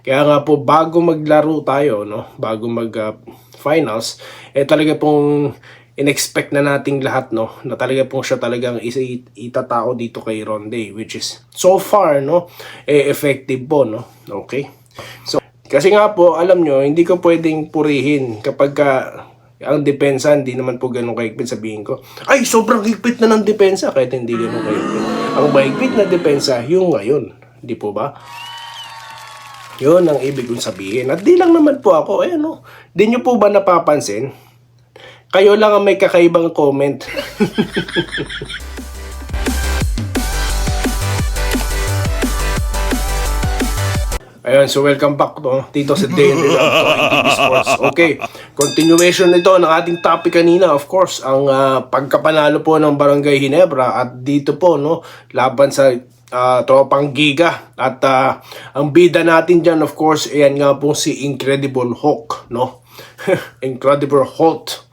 Kaya nga po bago maglaro tayo, no, bago mag finals, talaga pong inexpect na nating lahat, no, na talaga pong siya talagang itatao dito kay Ronde, which is so far, no, effective po, no. Okay. So kasi nga po, alam nyo, hindi ko pwedeng purihin kapag ang depensa hindi naman po ganun kahigpit. Sabihin ko, ay sobrang higpit na ng depensa, kahit hindi ganun kahigpit. Ang mahigpit na depensa yung ngayon, di po ba? Yun ang ibig kong sabihin. At di lang naman po ako, no? Di nyo po ba napapansin? Kayo lang ang may kakaibang comment. Ayun, so welcome back dito sa Day in the Life to ITV Sports. Okay, continuation nito ng ating topic kanina, of course, ang pagkapanalo po ng Barangay Ginebra at dito po, no, laban sa tropang Giga at ang bida natin dyan, of course, ayan nga po si Incredible Hulk, no? Incredible Hulk.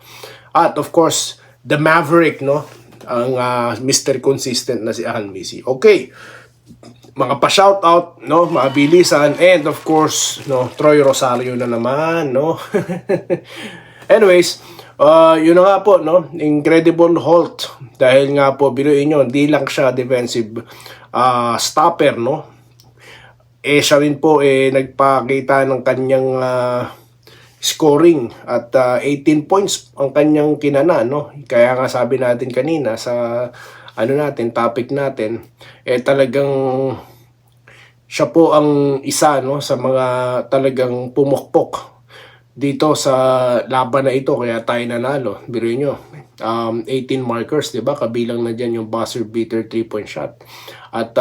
At of course, the Maverick, no? Ang Mr. Consistent na si Ahan Misi. Okay, mga pa-shoutout, no, mabilisan, and of course, no, Troy Rosario na naman, no. Anyways, yun na nga po, no, Incredible Hulk, dahil nga po biruin nyo, hindi lang siya defensive stopper, no. Siya rin po nagpakita ng kanyang scoring at 18 points ang kanyang kinana, no. Kaya nga sabi natin kanina sa natin, topic natin, talagang siya po ang isa, no, sa mga talagang pumukpok dito sa laban na ito, kaya tayo nanalo. Biruin nyo, 18 markers, di ba? Kabilang na dyan yung buzzer beater 3-point shot. At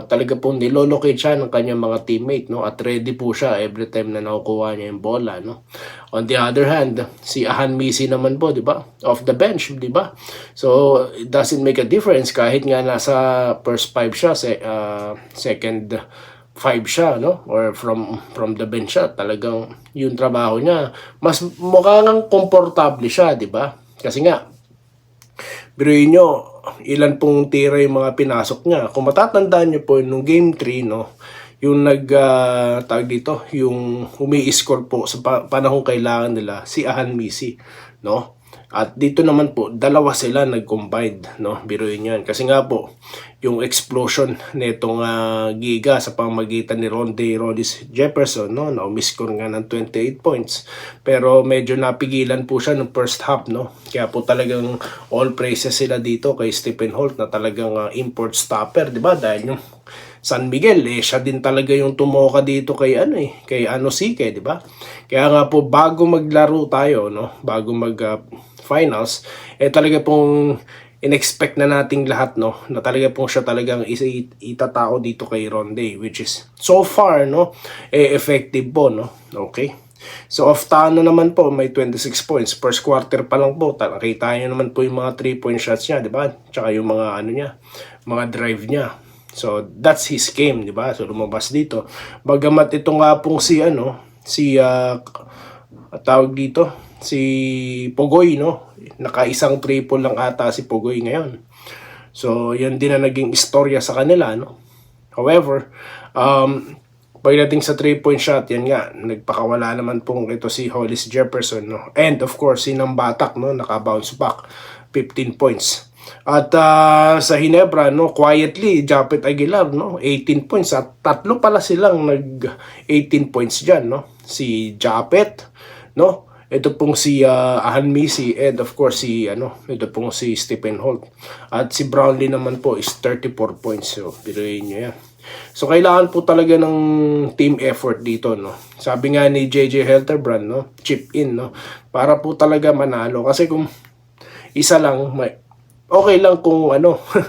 talaga pong nilolocate siya ng kanyang mga teammate, no? At ready po siya every time na nakukuha niya yung bola, no? On the other hand, si Ahan Misi naman po, di ba? Off the bench, di ba? So, it doesn't make a difference kahit nga nasa first 5 siya, second 5 siya, no? Or from the bench siya, talagang yung trabaho niya, mas mukhang komportable siya, di ba? Kasi nga, biruin nyo, ilan pong tira yung mga pinasok niya. Kung matatandaan nyo po, nung game 3, no, yung tawag dito, yung umi-score po sa panahong kailangan nila, si Ahan Misi, no? At dito naman po, dalawa sila nag-combined, no? Biruin yan. Kasi nga po, yung explosion nitong Giga sa pamamagitan ni Rodis Jefferson, no? Na umiscore nga ng 28 points. Pero medyo napigilan po siya ng first half, no? Kaya po talagang all praises sila dito kay Stephen Holt na talagang import stopper, di ba? Dahil yung San Miguel, siya din talaga yung tumoka dito kay kay Sike, di ba? Kaya nga po bago maglaro tayo, no, bago mag finals, talaga pong inexpect na nating lahat, no, na talaga pong siya talagang itatao dito kay Ronde, which is so far, no, effective po, no. Okay. So off na naman po, may 26 points. First quarter pa lang po, nakita niyo naman po yung mga 3-point shots niya, di ba? Tsaka yung mga niya, mga drive niya. So that's his game, di ba? So lumabas dito. Bagamat ito nga pong tawag dito, si Pogoy, no? Nakaisang triple lang ata si Pogoy ngayon. So yan din na naging istorya sa kanila, no? However, pagdating sa 3-point shot, yan nga, nagpakawala naman pong ito si Hollis Jefferson, no? And of course, si Nambatak, no? Naka-bounce back, 15 points. At sa Ginebra, no, quietly, Japet Aguilar, no, 18 points. At tatlo pala silang nag-18 points dyan, no? Si Japet, no? Ito pong si Ahan Misi, and of course ito pong si Stephen Holt. At si Brownlee naman po is 34 points. So, biruin nyo yan. So, kailangan po talaga ng team effort dito, no? Sabi nga ni JJ Helterbrand, no, chip in, no? Para po talaga manalo. Kasi kung isa lang, okay lang kung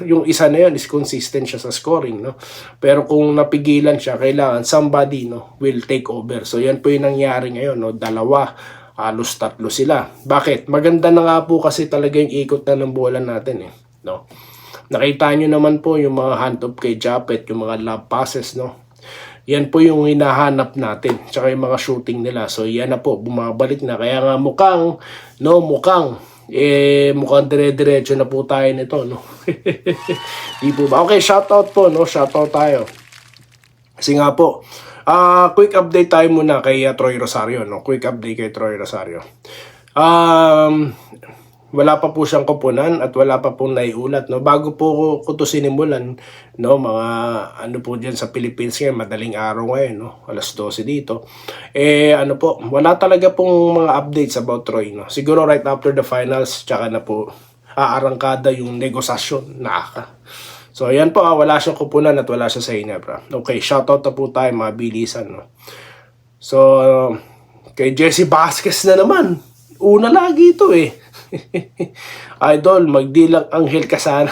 yung isa na yun is consistent siya sa scoring, no? Pero kung napigilan siya, kailangan somebody, no, will take over. So, yan po yung nangyari ngayon, no? Dalawa, halos tatlo sila. Bakit? Maganda na nga po kasi talaga yung ikot na ng bola natin, no? Nakita nyo naman po yung mga hand-off kay Japet, yung mga lob passes, no? Yan po yung hinahanap natin. Tsaka yung mga shooting nila. So, yan na po, bumabalik na. Kaya nga mukhang dire-diretso na po tayo nito, no? Di po ba? Okay, shoutout po, no? Shoutout tayo. Kasi nga po, Quick update tayo muna kay Troy Rosario, no? Quick update kay Troy Rosario. Wala pa po siyang koponan at wala pa pong naiulat, no? Bago po ko to sinimulan, no, mga ano po diyan sa Philippines ngayon, madaling araw ngayon, no? Alas 12 dito. Ano po, wala talaga pong mga updates about Troy, no? Siguro right after the finals, tsaka na po aarangkada yung negosasyon na aka. So ayan po, wala siyang koponan at wala siya sa Ginebra. Okay, shoutout na po tayo mga bilisan, no? So kay Jesse Vasquez na naman. Una lagi ito eh. Idol, magdilang anghel ka sana.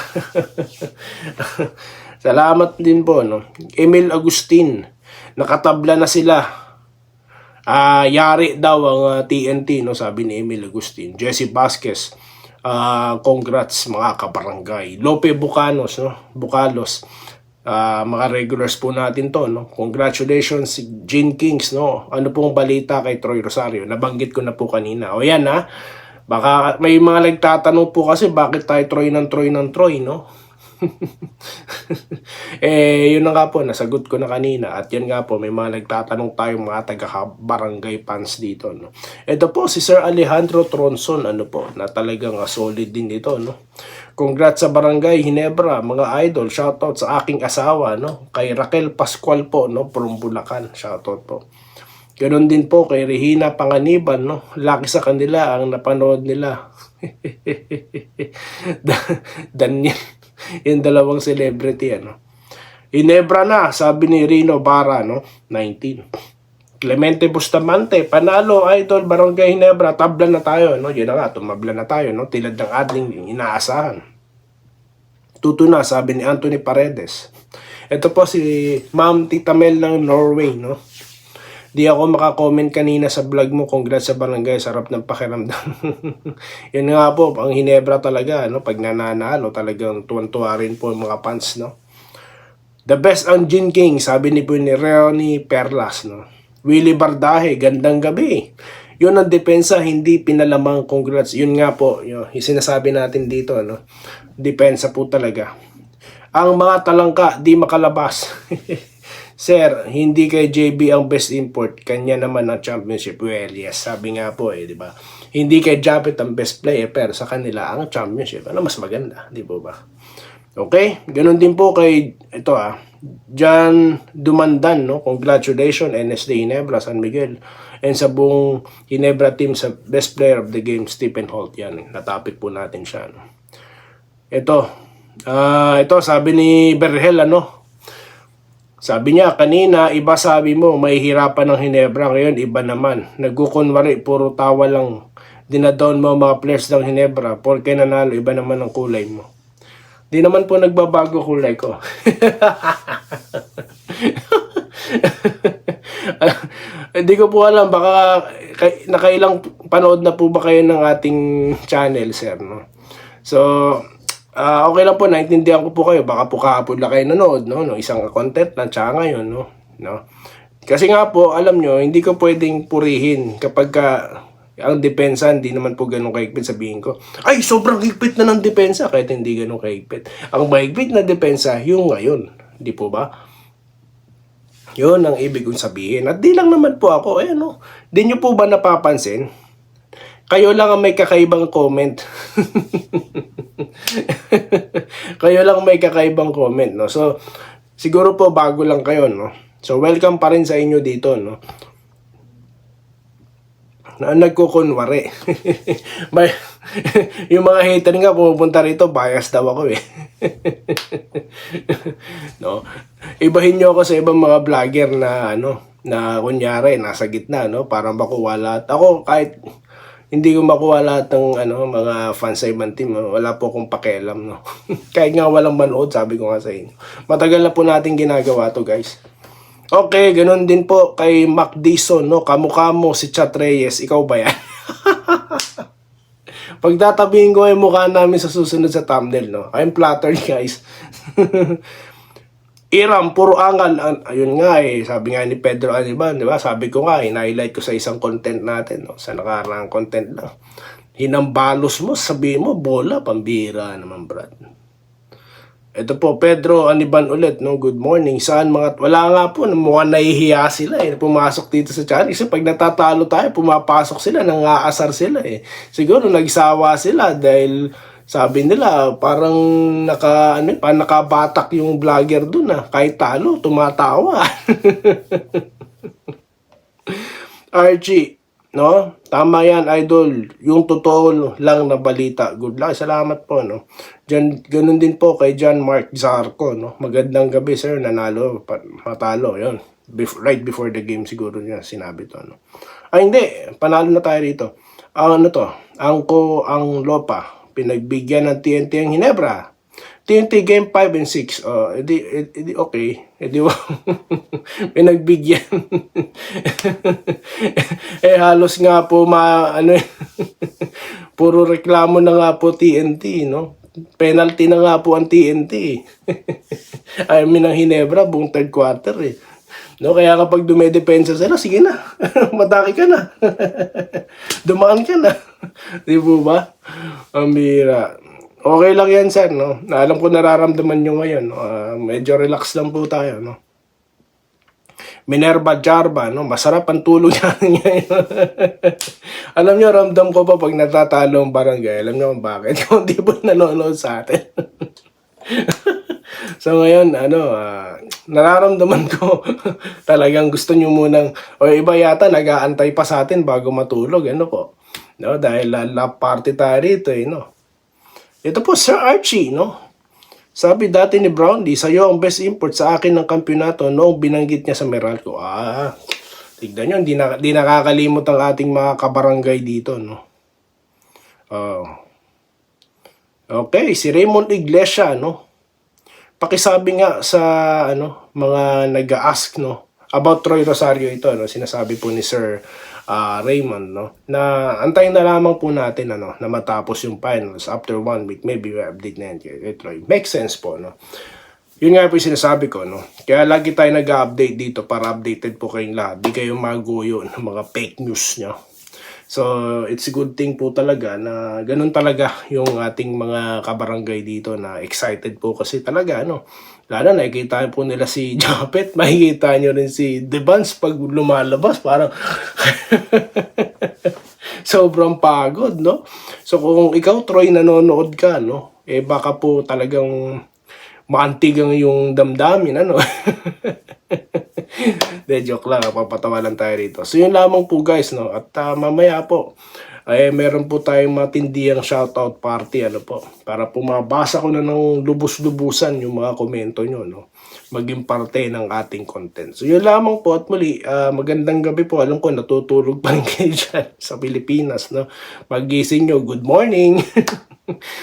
Salamat din po, no? Emil Agustin, nakatabla na sila. Yari daw ang TNT, no? Sabi ni Emil Agustin. Jesse Vasquez, congrats mga kabarangay. Lope Bucanos, no? Bucalos, mga regulars po natin to, no? Congratulations Gene Kings, no? Ano pong balita kay Troy Rosario? Nabanggit ko na po kanina. O yan, ha? Baka may mga nagtatanong po kasi bakit tayo Troy, no? Yun na nga po, nasagot ko na kanina. At yan nga po, may mga nagtatanong tayong mga taga-barangay fans dito, no? Ito po, si Sir Alejandro Tronson, ano po, na talagang solid din dito, no? Congrats sa Barangay Ginebra, mga idol. Shoutout sa aking asawa, no? Kay Raquel Pascual po, no? From Bulacan, shoutout po. Ganon din po kay Regina Panganiban, no? Laki sa kanila ang napanood nila. Daniel, yung dalawang celebrity, ano? Ginebra na, sabi ni Rino Barra, no? 19. Clemente Bustamante, panalo, idol, Barangay Ginebra, tabla na tayo, no? Yun na nga, tumabla na tayo, no? Tilad ng ating inaasahan. Tuto na, sabi ni Anthony Paredes. Ito po si Ma'am Tita Mel ng Norway, no? Di ako makakomment kanina sa vlog mo. Congrats sa Barangay, sarap ng pakiramdam. Yan nga po, ang Ginebra talaga, no? Pag nananalo, talagang tuwan-tuwa rin po yung mga fans, no? The best ang Gin King, sabi ni po ni Reoni Perlas, no? Willie Bardahe, gandang gabi. Yun ang depensa, hindi pinalamang. Congrats. Yun nga po, yung sinasabi natin dito, no? Depensa po talaga. Ang mga talangka, di makalabas. Sir, hindi kay JB ang best import, kanya naman ang championship. Well, yes, sabi nga po di ba? Hindi kay Japet ang best player, pero sa kanila ang championship. Ano mas maganda, di po ba? Okay, ganun din po kay, ito John Dumandan, no? Congratulations, NSD Ginebra, San Miguel. And sa buong Ginebra team sa best player of the game, Stephen Holt. Yan, natapik po natin siya, no? Ito, sabi ni Berhel, ano? Sabi niya, kanina, iba sabi mo, may hirapan ng Ginebra. Ngayon, iba naman. Nagkukunwari, puro tawa lang. Dinadown mo mga players ng Ginebra. Porke nanalo, iba naman ang kulay mo. Di naman po nagbabago kulay ko. Hindi ko po alam, baka nakailang panood na po ba kayo ng ating channel, sir, no? So, okay lang po, naintindihan ko po kayo. Baka po kahapon lang kayo nanood, no? Isang content lang, tsaka ngayon, no? Kasi nga po, alam nyo, hindi ko pwedeng purihin kapag ang depensa, hindi naman po ganun kahigpit. Sabihin ko, ay, sobrang higpit na ng depensa, kahit hindi ganun kahigpit. Ang mahigpit na depensa, yung ngayon. Hindi po ba? Yun ang ibig kong sabihin. At di lang naman po ako, no? Di nyo po ba napapansin? Kayo lang ang may kakaibang comment. Kayo lang may kakaibang comment, no? So, siguro po bago lang kayo, no? So, welcome pa rin sa inyo dito, no? Na nagkukunwari. Yung mga hater nga pumupunta rito, bias daw ako eh. No? Ibahin nyo ako sa ibang mga vlogger na na kunyari nasa gitna, no? Para makuha lahat. Ako kahit hindi ko makuha lahat ng mga fans sa ibang team, wala po akong pakialam, no? Kahit nga walang manood, sabi ko nga sa inyo. Matagal na po natin ginagawa to, guys. Okay, ganun din po kay Mac Dison, no? Kamukha mo si Chat Reyes, ikaw ba yan? Pagtatabihin ko yung mukha namin sa susunod sa thumbnail, no? I'm flattered, guys. Iram, puro angal. Ayun nga sabi nga ni Pedro Aniban, di ba? Sabi ko nga, in-highlight ko sa isang content natin, no? Sa nakaraang content lang. Hinambalos mo, sabihin mo, bola, pambira naman, brad. Ito po, Pedro Aniban ulit, no? Good morning. Saan mga... Wala nga po, mukhang nahihiya sila pumasok dito sa channel. Kasi pag natatalo tayo, pumapasok sila, nangaasar sila Siguro nagsawa sila dahil sabi nila, parang nakabatak yung vlogger dun Kahit talo, tumatawa. Archie, no? Tama yan, idol. Yung totoo lang na balita. Good luck. Salamat po, no? Ganun din po kay John Mark Zarco, no? Magandang gabi, sir. Nanalo, matalo, yun. Right before the game siguro niya sinabi to, no? Ay, hindi. Panalo na tayo rito. Ano to? Ang Lopa. Pinagbigyan ng TNT ang Hinebra. TNT game 5 and 6. Edi okay. Edi pinagbigyan. Halos nga po puro reklamo na nga po TNT, no? Penalty na nga po ang TNT. I mean, ang Hinebra buong third quarter No, kaya kapag dumedepensa sila, sige na. Matake ka na. Dumaan ka na. Di po ba? Ang bira. Okay lang yan, sir, no? Alam ko nararamdaman nyo ngayon, no? Medyo relax lang po tayo, no? Minerva Jarba, no? Masarap ang tulog niya. Alam nyo, ramdam ko pa pag natatalo ang barangay. Alam nyo kung bakit? Kung di ba nanonood sa atin. So ngayon, nararamdaman ko talagang gusto nyo munang, o iba yata nag-aantay pa sa atin bago matulog, po. No? Dahil lap party tayo rito, no? Ito po, Sir Archie, no? Sabi dati ni Brownlee, sa'yo ang best import sa akin ng kampyonato noong binanggit niya sa Meralco. Tignan nyo, di nakakalimot ang ating mga kabarangay dito, no? Okay, si Raymond Iglesia, no? Pakisabi nga sa, mga nag-a-ask, no? About Troy Rosario ito, no? Sinasabi po ni Sir Raymond, no? Na antayin na lamang po natin na matapos yung finals after 1 week, maybe we update na yan kay Troy. Makes sense po, no? Yun nga po yung sinasabi ko, no? Kaya lagi tayo nag-update dito para updated po kayong lahat. Di kayo maguyo ng mga fake news nyo. So, it's a good thing po talaga na ganun talaga yung ating mga kabarangay dito na excited po kasi talaga, Lalo nakikita po nila si Japet, makikita nyo rin si Devans pag lumalabas, parang sobrang pagod, no? So, kung ikaw, Troy, nanonood ka, baka po talagang maantig ang yung damdamin, De, joke lang, papatawa lang tayo rito. So, yun lamang po, guys, no? At mamaya po, meron po tayong matindiyang shoutout party, para po mabasa ko na ng lubos-lubusan yung mga komento nyo, maging parte ng ating content. So, yun lamang po at muli, magandang gabi po. Alam ko, natutulog pa rin kayo dyan sa Pilipinas, Magising nyo, good morning!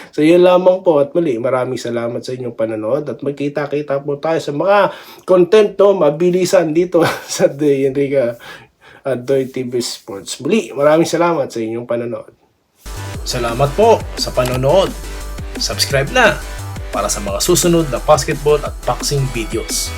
So, yun lamang po at muli, maraming salamat sa inyong panonood at magkita-kita po tayo sa mga content, mabilisan dito sa The Enrica Adoy TV Sports. Muli, maraming salamat sa inyong panonood. Salamat po sa panonood. Subscribe na para sa mga susunod na basketball at boxing videos.